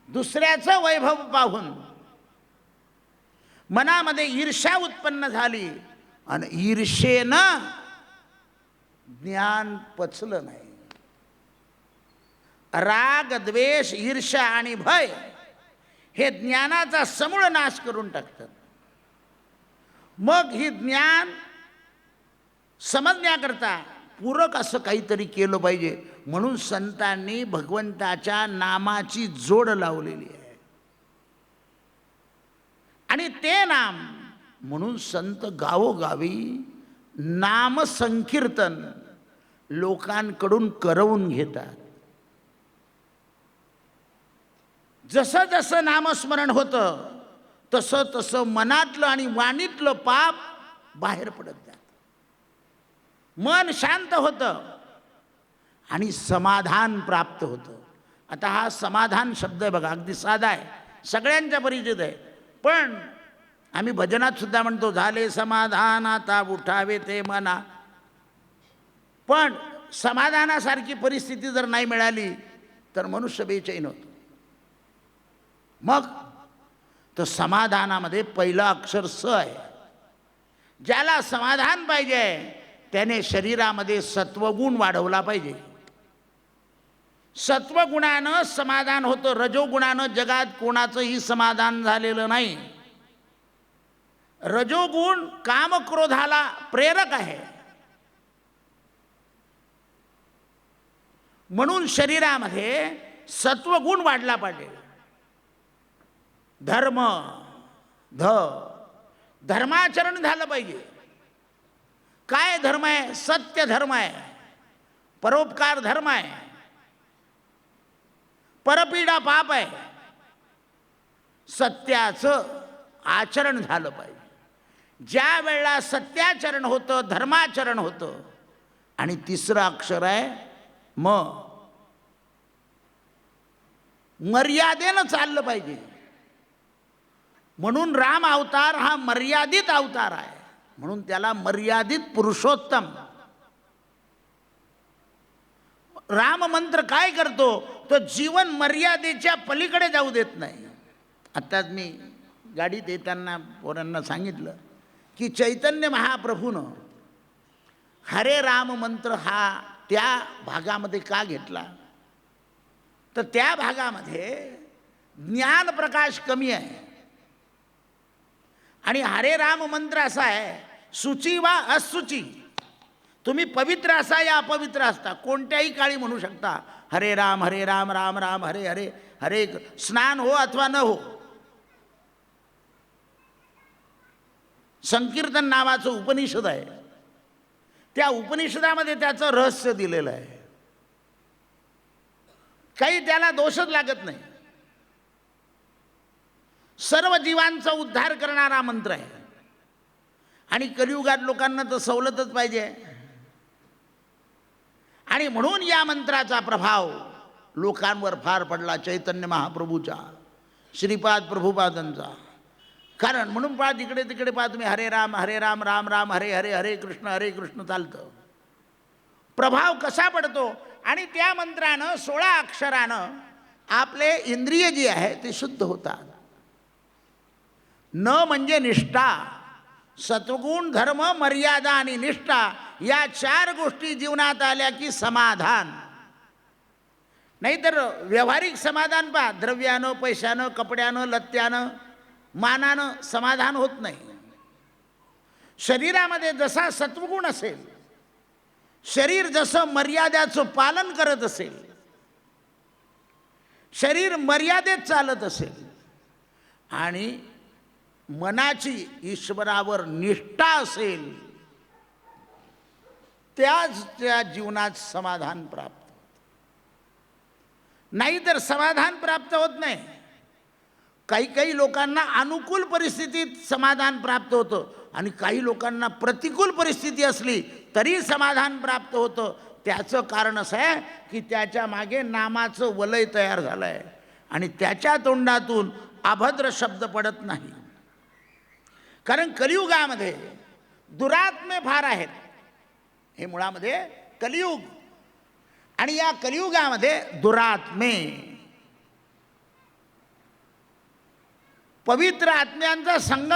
Speaker 1: दुसऱ्याचं वैभव पाहून मनामध्ये ईर्ष्या उत्पन्न झाली आणि ईर्ष्येनं ज्ञान पचलं नाही. राग, द्वेष, ईर्ष्या आणि भय हे ज्ञानाचा समूळ नाश करून टाकतात. मग ही ज्ञान समजण्याकरता पूरक असं काहीतरी केलं पाहिजे. म्हणून संतांनी भगवंताच्या नामाची जोड लावलेली आहे. आणि ते नाम म्हणून संत गावोगावी नाम संकीर्तन लोकांकडून करवून घेतात. जसं जसं नामस्मरण होतं तसं तसं मनातलं आणि वाणीतलं पाप बाहेर पडत जातं. मन शांत होतं आणि समाधान प्राप्त होतं. आता हा समाधान शब्द आहे बघा, अगदी साधा आहे, सगळ्यांच्या परिचित आहे. पण आम्ही भजनात सुद्धा म्हणतो, झाले समाधान आता उठावे ते मना. पण समाधानासारखी परिस्थिती जर नाही मिळाली तर मनुष्य बेचैन होतो. मग तर समाधानामध्ये पहिलं अक्षर स आहे. ज्याला समाधान पाहिजे त्याने शरीरामध्ये सत्वगुण वाढवला पाहिजे. सत्वगुणानं समाधान होतं. रजोगुणानं जगात कोणाचंही समाधान झालेलं नाही. रजोगुण कामक्रोधाला प्रेरक आहे. म्हणून शरीरामध्ये सत्वगुण वाढला पाहिजे. धर्माचरण झालं पाहिजे. काय धर्म आहे? सत्य धर्म आहे, परोपकार धर्म आहे, परपीडा पाप आहे. सत्याचं आचरण झालं पाहिजे. ज्या वेळेला सत्याचरण होतं, धर्माचरण होतं. आणि तिसरं अक्षर आहे मर्यादेनं चाललं पाहिजे. म्हणून राम अवतार हा मर्यादित अवतार आहे. म्हणून त्याला मर्यादित पुरुषोत्तम. राम मंत्र काय करतो? तो जीवन मर्यादेच्या पलीकडे जाऊ देत नाही. आत्ताच मी गाडीत येताना पोरांना सांगितलं की चैतन्य महाप्रभूनं हरे राम मंत्र हा त्या भागामध्ये का घेतला, तर त्या भागामध्ये ज्ञान प्रकाश कमी आहे. आणि हरे राम मंत्र असा आहे, शुची वा असुची, तुम्ही पवित्र असा या अपवित्र असता, कोणत्याही काळी म्हणू शकता हरे राम राम राम हरे हरे. हरे स्नान हो अथवा न हो, संकीर्तन नावाचं उपनिषद आहे. त्या उपनिषदामध्ये त्याचं रहस्य दिलेलं आहे. काही त्याला दोषच लागत नाही. सर्व जीवांचा उद्धार करणारा मंत्र आहे. आणि कलियुगात लोकांना तर सवलतच पाहिजे. आणि म्हणून या मंत्राचा प्रभाव लोकांवर फार पडला, चैतन्य महाप्रभूचा, श्रीपाद प्रभुपादांचा. कारण म्हणून पहा, तिकडे तिकडे पहा तुम्ही, हरे राम राम राम हरे हरे, हरे कृष्ण चालतं. प्रभाव कसा पडतो. आणि त्या मंत्रानं 16 अक्षरानं आपले इंद्रिय जी आहे ते शुद्ध होतात. न म्हणजे निष्ठा, सत्वगुण, धर्म, मर्यादा आणि निष्ठा या 4 गोष्टी जीवनात आल्या की समाधान. नाहीतर व्यावहारिक समाधान पहा, द्रव्यानं, पैशानं, कपड्यानं, लत्त्यानं, मानानं समाधान होत नाही. शरीरामध्ये जसा सत्वगुण असेल, शरीर जसं मर्यादेचं पालन करत असेल, शरीर मर्यादेत चालत असेल आणि मनाची ईश्वरावर निष्ठा असेल, त्याच त्या जीवनात समाधान प्राप्त होतं. नाहीतर समाधान प्राप्त होत नाही. काही काही लोकांना अनुकूल परिस्थितीत समाधान प्राप्त होतं आणि काही लोकांना प्रतिकूल परिस्थिती असली तरी समाधान प्राप्त होतं. त्याचं कारण असं आहे की त्याच्या मागे नामाचं वलय तयार झालं आहे आणि त्याच्या तोंडातून अभद्र शब्द पडत नाही. कारण कलियुगामध्ये दुरात्मे फार आहेत. हे मुळामध्ये कलियुग, आणि या कलियुगामध्ये दुरात्मे, पवित्र आत्म्यांचा संग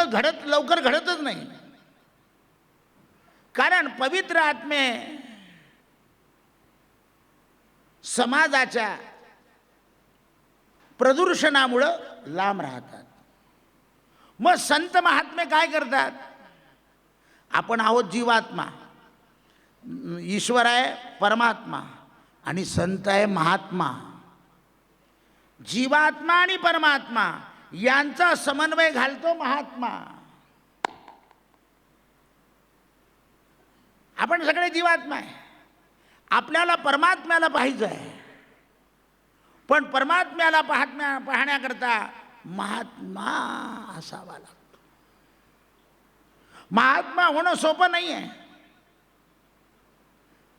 Speaker 1: लवकर घडतच नाही. कारण पवित्र आत्मे समाजाच्या प्रदूषणामुळं लांब राहतात. मग संत महात्मे काय करतात. आपण आहोत जीवात्मा, ईश्वर आहे परमात्मा आणि संत आहे महात्मा. जीवात्मा आणि परमात्मा यांचा समन्वय घालतो महात्मा. आपण सगळे जीवात्मा आहे. आपल्याला परमात्म्याला पाहायचं आहे, पण परमात्म्याला पाहण्याकरता महात्मा असावा लागतो. महात्मा होणं सोपं नाही आहे.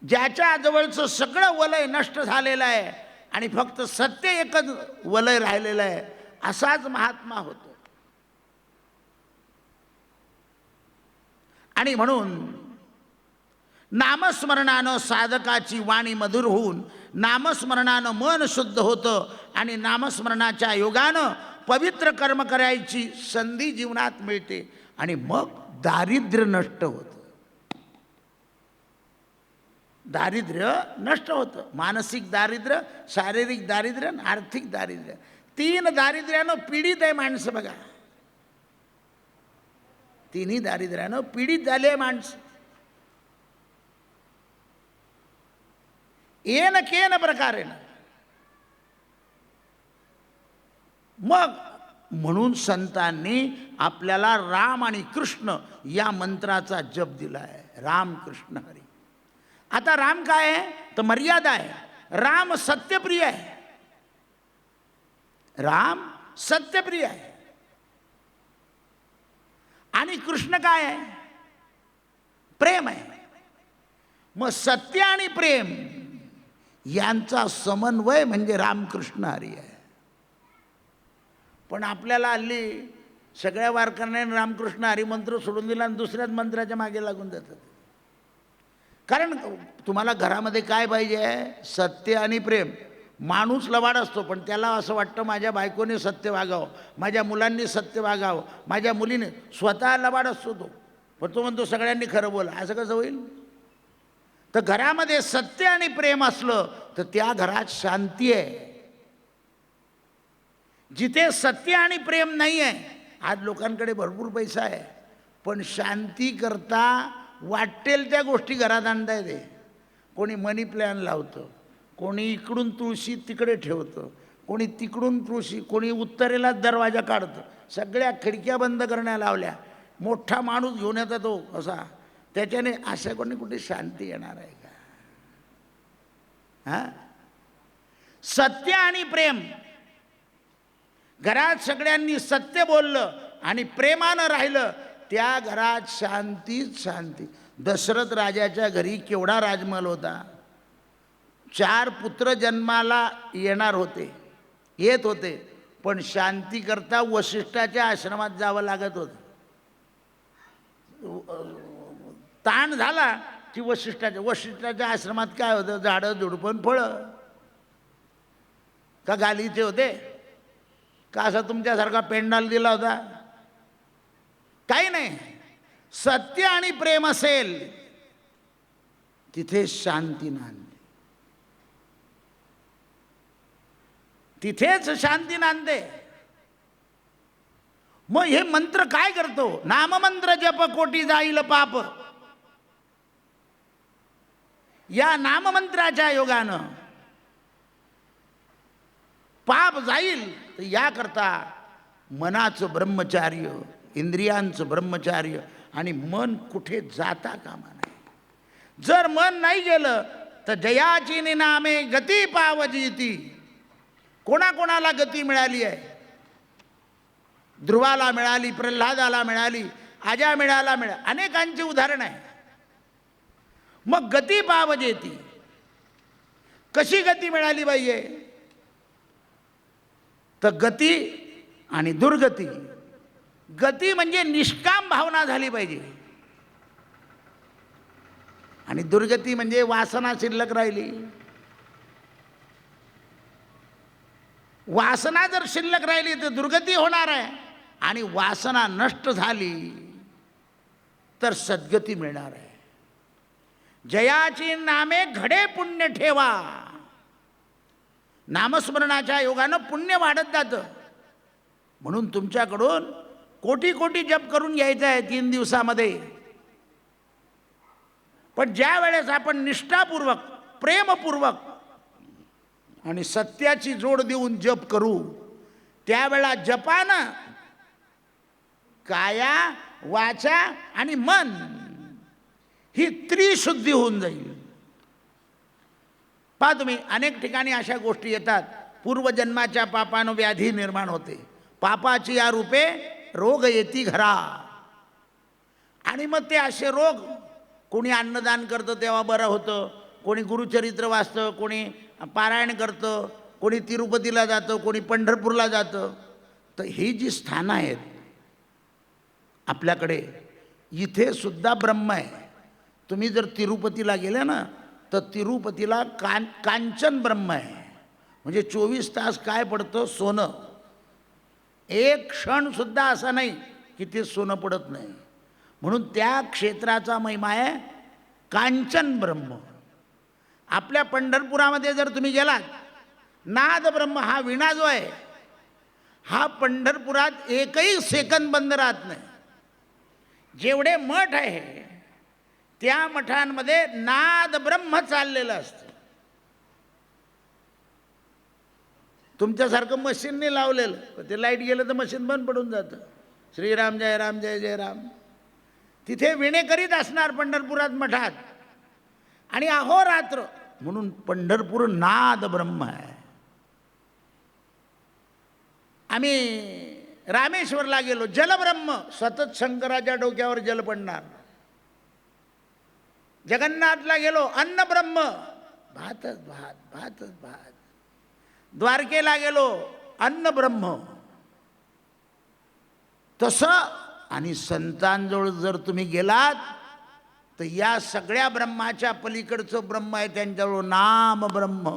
Speaker 1: ज्याच्या जवळचं सगळं वलय नष्ट झालेलं आहे आणि फक्त सत्य एकच वलय राहिलेलं आहे, असाच महात्मा होतो. आणि म्हणून नामस्मरणानं साधकाची वाणी मधुर होऊन नामस्मरणानं मन शुद्ध होतं आणि नामस्मरणाच्या योगानं पवित्र कर्म करायची संधी जीवनात मिळते आणि मग दारिद्र्य नष्ट होतं. दारिद्र्य नष्ट होतं. मानसिक दारिद्र्य, शारीरिक दारिद्र्य, आर्थिक दारिद्र्य, 3 दारिद्र्यानं पीडित आहे माणसं. बघा, 3ही दारिद्र्यानं पीडित झाले आहे माणसं. येन केन प्रकारेनं. मग म्हणून संतांनी आपल्याला राम आणि कृष्ण या मंत्राचा जप दिला आहे. राम कृष्ण हरी. आता राम काय आहे तर मर्यादा आहे. राम सत्यप्रिय आहे. राम सत्यप्रिय आहे. आणि कृष्ण काय आहे, प्रेम आहे. मग सत्य आणि प्रेम यांचा समन्वय म्हणजे रामकृष्ण हरी आहे. पण आपल्याला हल्ली सगळ्या वारकऱ्यांनी रामकृष्ण हरी मंत्र सोडून दिला आणि दुसऱ्याच मंत्राच्या मागे लागून जातात. कारण तुम्हाला घरामध्ये काय पाहिजे आहे, सत्य आणि प्रेम. माणूस लबाड असतो, पण त्याला असं वाटतं माझ्या बायकोने सत्य वागावं, माझ्या मुलांनी सत्य वागावं, माझ्या मुलीने. स्वतः लबाड असतो तो, पण तो म्हणतो सगळ्यांनी खरं बोला. असं कसं होईल. तर घरामध्ये सत्य आणि प्रेम असलं तर त्या घरात शांती आहे. जिथे सत्य आणि प्रेम नाही आहे, आज लोकांकडे भरपूर पैसा आहे, पण शांती करता वाटेल त्या गोष्टी घरात आणता येते. कोणी मनी प्लॅन लावतं, कोणी इकडून तुळशी तिकडे ठेवतं, कोणी तिकडून तुळशी, कोणी उत्तरेला दरवाजा काढतं, सगळ्या खिडक्या बंद करण्या लावल्या. मोठा माणूस घेऊन येतो तो असा, त्याच्याने अशा कोणी कुठे शांती येणार आहे का? हा, सत्य आणि प्रेम. घरात सगळ्यांनी सत्य बोललं आणि प्रेमानं राहिलं, त्या घरात शांतीच शांती. दशरथ राजाच्या घरी केवढा राजमहल होता. 4 पुत्र जन्माला येणार होते, येत होते, पण शांती करता वशिष्ठाच्या आश्रमात जावं लागत होतं. ताण झाला की वशिष्ठाच्या आश्रमात काय होतं? झाडं झुडपं फळं. का गालीचे होते का? असा तुमच्यासारखा पेंडाल दिला होता? काही नाही. सत्य आणि प्रेम असेल तिथे शांती नांदते, तिथेच शांती नांदते. मग हे मंत्र काय करतो? नाममंत्र जप कोटी जाईल पाप. या नाममंत्राच्या योगानं पाप जाईल. तर याकरता मनाचं ब्रह्मचार्य, इंद्रियांचं ब्रह्मचार्य, आणि मन कुठे जाता कामा नये. जर मन नाही गेलं तर जयाची निनामे गती पावजीती. कोणाकोणाला गती मिळाली आहे? ध्रुवाला मिळाली, प्रल्हादाला मिळाली, अजामिळाला मिळाली, अनेकांची उदाहरण आहे. मग गती पावजेती, कशी गती मिळाली पाहिजे? तर गती आणि दुर्गती. गती म्हणजे निष्काम भावना झाली पाहिजे, आणि दुर्गती म्हणजे वासना शिल्लक राहिली. वासना जर शिल्लक राहिली तर दुर्गती होणार आहे, आणि वासना नष्ट झाली तर सद्गती मिळणार आहे. जयाची नामे घडे पुण्य ठेवा. नामस्मरणाच्या योगानं पुण्य वाढत जातं. म्हणून तुमच्याकडून कोटी कोटी जप करून घ्यायचं आहे 3 दिवसामध्ये. पण ज्या वेळेस आपण निष्ठापूर्वक, प्रेमपूर्वक आणि सत्याची जोड देऊन जप करू, त्यावेळा जपानं काया, वाचा आणि मन ही त्रिशुद्धी होऊन जाईल. पहा तुम्ही, अनेक ठिकाणी अशा गोष्टी येतात. पूर्वजन्माच्या पापानं व्याधी निर्माण होते, पापाची या रूपे रोग येती घरा. आणि मग ते असे रोग, कोणी अन्नदान करतं तेव्हा बरं होतं, कोणी गुरुचरित्र वाचतं, कोणी पारायण करतं, कोणी तिरुपतीला जातं, कोणी पंढरपूरला जातं. तर ही जी स्थानं आहेत आपल्याकडे, इथे सुद्धा ब्रह्म आहे. तुम्ही जर तिरुपतीला गेले ना, तर तिरुपतीला कांचन ब्रह्म आहे. म्हणजे 24 तास काय पडतं? सोनं. एक क्षण सुद्धा असा नाही की ते सोनं पडत नाही. म्हणून त्या क्षेत्राचा महिमा आहे कांचन ब्रह्म. आपल्या पंढरपुरामध्ये जर तुम्ही गेलात, नाद ब्रह्म हा विणा जो आहे, हा पंढरपुरात एकही सेकंद बंद राहत नाही. जेवढे मठ आहे त्या मठांमध्ये नाद ब्रह्म चाललेलं असतं. तुमच्यासारखं मशीनने लावलेलं, ते लाईट गेलं तर मशीन बंद पडून जातं. श्रीराम जय राम जय जय राम. तिथे विणे करीत असणार पंढरपुरात मठात, आणि अहोरात्र. म्हणून पंढरपूर नाद ब्रह्म आहे. आम्ही रामेश्वरला गेलो, जलब्रह्म. सतत शंकराच्या डोक्यावर जल पडणार. जगन्नाथला गेलो, अन्न ब्रह्म, भातच भात, भातच भात. द्वारकेला गेलो, अन्न ब्रह्म. तसं. आणि संतांजवळ जर तुम्ही गेलात तर या सगळ्या ब्रह्माच्या पलीकडचं ब्रह्म आहे त्यांच्याजवळ, नाम ब्रह्म.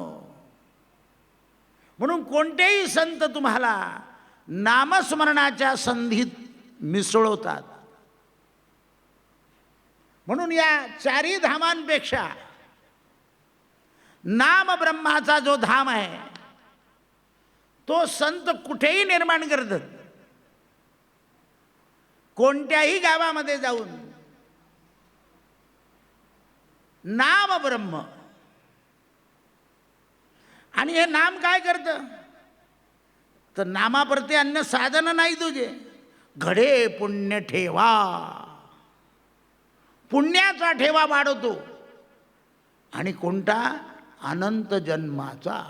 Speaker 1: म्हणून कोणतेही संत तुम्हाला नामस्मरणाच्या संधीत मिसळवतात. म्हणून या 4ही धामांपेक्षा नाम ब्रह्माचा जो धाम आहे तो संत कुठेही निर्माण करतात. कोणत्याही गावामध्ये जाऊन नाम ब्रह्म. आणि हे नाम काय करतं? तर नामाप्रती अन्य साधन नाही तुझे. घडे पुण्य ठेवा, पुण्याचा ठेवा वाढवतो. आणि कोणता? अनंत जन्माचा.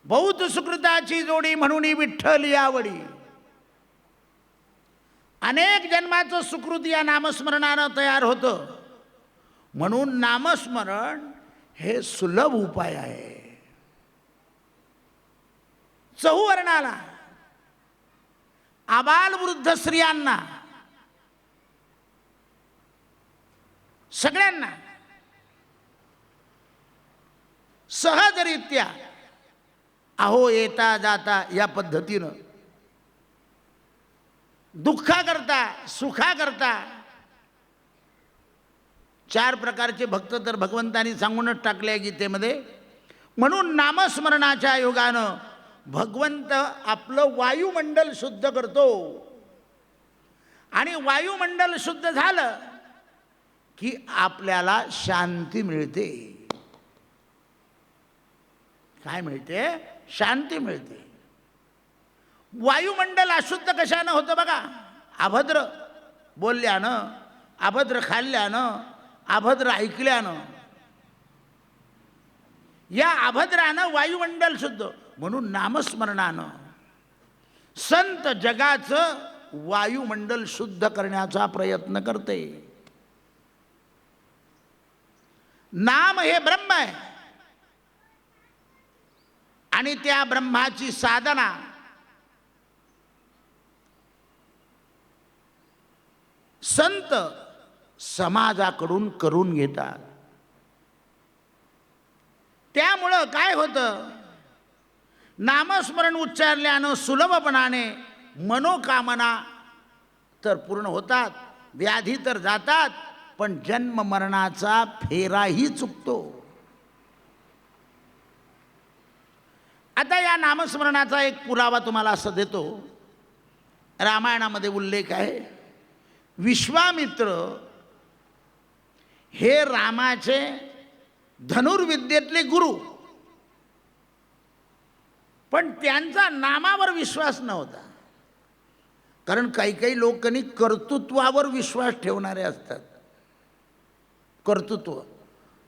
Speaker 1: बहुत सुकृताची जोडी म्हणून विठ्ठल यावडी. अनेक जन्माचं सुकृत या नामस्मरणानं तयार होतं. म्हणून नामस्मरण हे सुलभ उपाय आहे. चहुवर्णाला, आबाल वृद्ध स्त्रियांना, सगळ्यांना सहजरित्या अहो येता जाता या पद्धतीनं दुःखाकरता सुखाकरता 4 प्रकारचे भक्त तर भगवंतांनी सांगूनच टाकले गीतेमध्ये. म्हणून नामस्मरणाच्या योगानं भगवंत आपलं वायुमंडल शुद्ध करतो. आणि वायुमंडल शुद्ध झालं की आपल्याला शांती मिळते. काय मिळते? शांती मिळते. वायुमंडल अशुद्ध कशानं होतं बघा? अभद्र बोलल्यानं, अभद्र खाल्ल्यानं, अभद्र ऐकल्यानं. या अभद्रानं वायुमंडल शुद्ध. म्हणून नामस्मरणानं संत जगाचं वायुमंडल शुद्ध करण्याचा प्रयत्न करते. नाम हे ब्रह्म आहे आणि त्या ब्रह्माची साधना संत समाजाकडून करून घेतात. त्यामुळं काय होतं? नामस्मरण उच्चारल्यानं सुलभपणाने मनोकामना तर पूर्ण होतात, व्याधी तर जातात, पण जन्म मरणाचा फेराही चुकतो. आता या नामस्मरणाचा एक पुरावा तुम्हाला असं देतो. रामायणामध्ये उल्लेख आहे. विश्वामित्र हे रामाचे धनुर्विद्येतले गुरु, पण त्यांचा नामावर विश्वास नव्हता. कारण काही काही लोक कर्तृत्वावर विश्वास ठेवणारे असतात. कर्तृत्व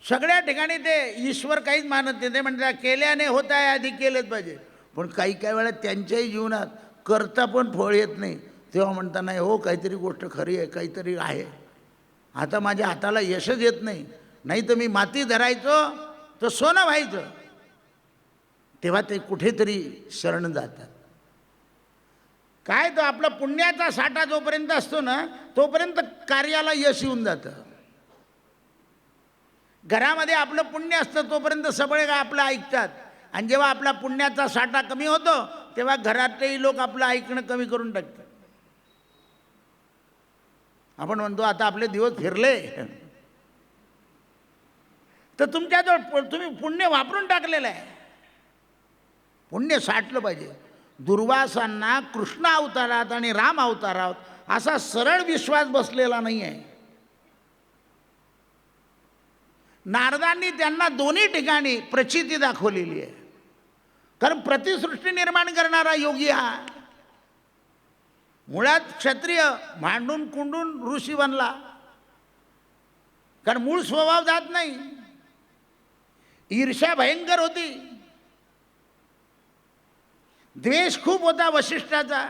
Speaker 1: सगळ्या ठिकाणी ते ईश्वर काहीच मानत नाही. ते म्हणतात केल्याने होत आहे, आधी केलंच पाहिजे. पण काही काही वेळा त्यांच्याही जीवनात करता पण फळ येत नाही. तेव्हा म्हणता नाही हो काहीतरी गोष्ट खरी आहे, काहीतरी आहे. आता माझ्या हाताला यशच येत नाही, नाही तर मी माती धरायचो तर सोनं व्हायचं. तेव्हा ते कुठेतरी शरण जातात. काय तो आपला पुण्याचा साठा जोपर्यंत असतो ना तोपर्यंत कार्याला यश येऊन जातं. घरामध्ये आपलं पुण्य असतं तोपर्यंत सगळे आपलं ऐकतात. आणि जेव्हा आपला पुण्याचा साठा कमी होतो तेव्हा घरातलेही लोक आपलं ऐकणं कमी करून टाकतात. आपण म्हणतो आता आपले दिवस फिरले, तर तुमच्याजवळ तुम्ही पुण्य वापरून टाकलेलं आहे. पुण्य साठलं पाहिजे. दुर्वासांना कृष्ण अवतारात आणि राम अवतारात असा सरळ विश्वास बसलेला नाही आहे. नारदांनी त्यांना दोन्ही ठिकाणी प्रचिती दाखवलेली आहे. कारण प्रतिसृष्टी निर्माण करणारा योगी हा मुळात क्षत्रिय भांडून कुंडून ऋषी बनला. कारण मूळ स्वभाव जात नाही. ईर्ष्या भयंकर होती, द्वेष खूप होता वशिष्ठाचा.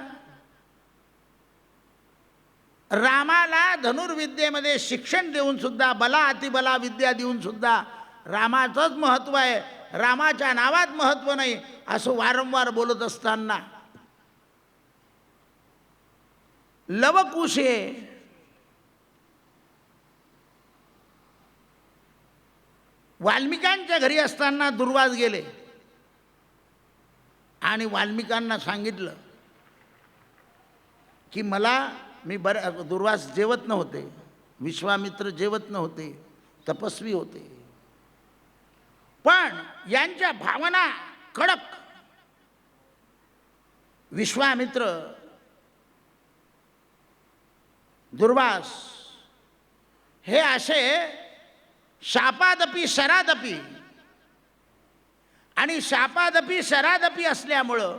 Speaker 1: रामाला धनुर्विद्येमध्ये शिक्षण देऊन सुद्धा, बला अतिबला विद्या देऊन सुद्धा रामाचंच महत्त्व आहे, रामाच्या नावात महत्त्व नाही असं वारंवार बोलत असताना लवकुशे वाल्मिकांच्या घरी असताना दुर्वास गेले आणि वाल्मिकांना सांगितलं की मी दुर्वास जेवत नव्हते, विश्वामित्र जेवत नव्हते, तपस्वी होते, पण यांच्या भावना कडक. विश्वामित्र दुर्वास हे असे शापादपी शरादपी आणि शापादपी शरादपी असल्यामुळं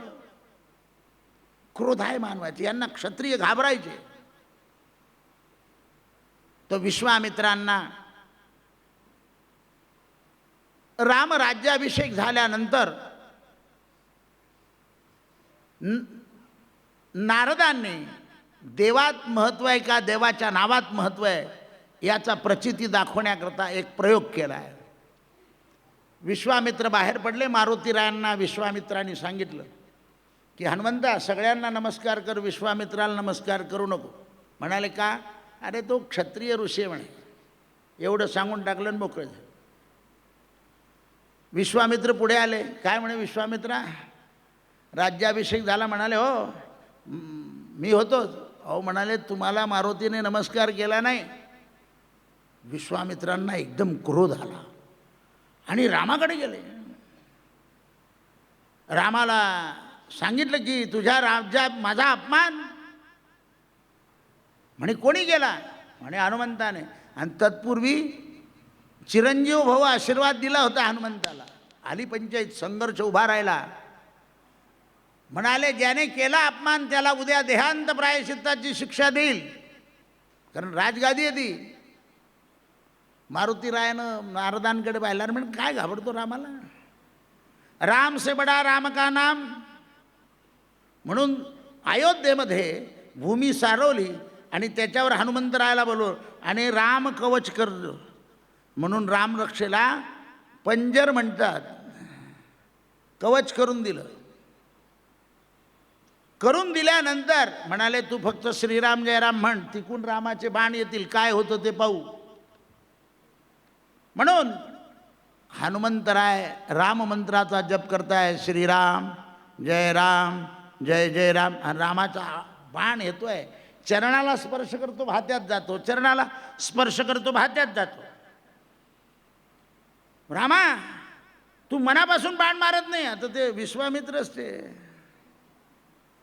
Speaker 1: क्रोधाय मानवायचे, यांना क्षत्रिय घाबरायचे. तो विश्वामित्रांना राम राज्याभिषेक झाल्यानंतर नारदांनी देवात महत्त्व आहे का देवाच्या नावात महत्त्व आहे याचा प्रचिती दाखवण्याकरता एक प्रयोग केला आहे. विश्वामित्र बाहेर पडले. मारुतीरायांना विश्वामित्रांनी सांगितलं की हनुमंता सगळ्यांना नमस्कार कर, विश्वामित्राला नमस्कार करू नको. म्हणाले का? अरे तो क्षत्रिय ऋषी आहे म्हणे. एवढं सांगून टाकलं आणि मोकळे झाले. विश्वामित्र पुढे आले. काय म्हणे विश्वामित्रा? राज्याभिषेक झाला. म्हणाले हो मी होतोच. अहो म्हणाले तुम्हाला मारुतीने नमस्कार केला नाही. विश्वामित्रांना एकदम क्रोध आला आणि रामाकडे गेले. रामाला सांगितलं की तुझ्या राज्यात माझा अपमान. म्हणे कोणी केला? म्हणे हनुमंताने. आणि तत्पूर्वी चिरंजीव भाऊ आशीर्वाद दिला होता हनुमंताला. आली पंचायत, संघर्ष उभा राहिला. म्हणाले ज्याने केला अपमान त्याला उद्या देहांत प्रायश्चित्ताची शिक्षा देईल, कारण राजगादी आहे ती. मारुतीरायानं नारदांकडे पाहिला. म्हणजे काय घाबरतो रामाला? राम से बडा राम का नाम. म्हणून अयोध्येमध्ये भूमी सारवली आणि त्याच्यावर हनुमंतरायाला बोलवलं आणि राम कवच कर म्हणून रामरक्षेला पंजर म्हणतात. कवच करून दिलं. करून दिल्यानंतर म्हणाले तू फक्त श्रीराम जयराम म्हण, तिकून रामाचे बाण येतील, काय होतं ते पाहू. म्हणून हनुमंतराय राम मंत्राचा जप करताय, श्रीराम जय राम जय जय राम. आणि रामाचा बाण येतोय, चरणाला स्पर्श करतो भात्यात जातो, चरणाला स्पर्श करतो भात्यात जातो. रामा तू मनापासून बाण मारत नाही. आता ते विश्वामित्र असते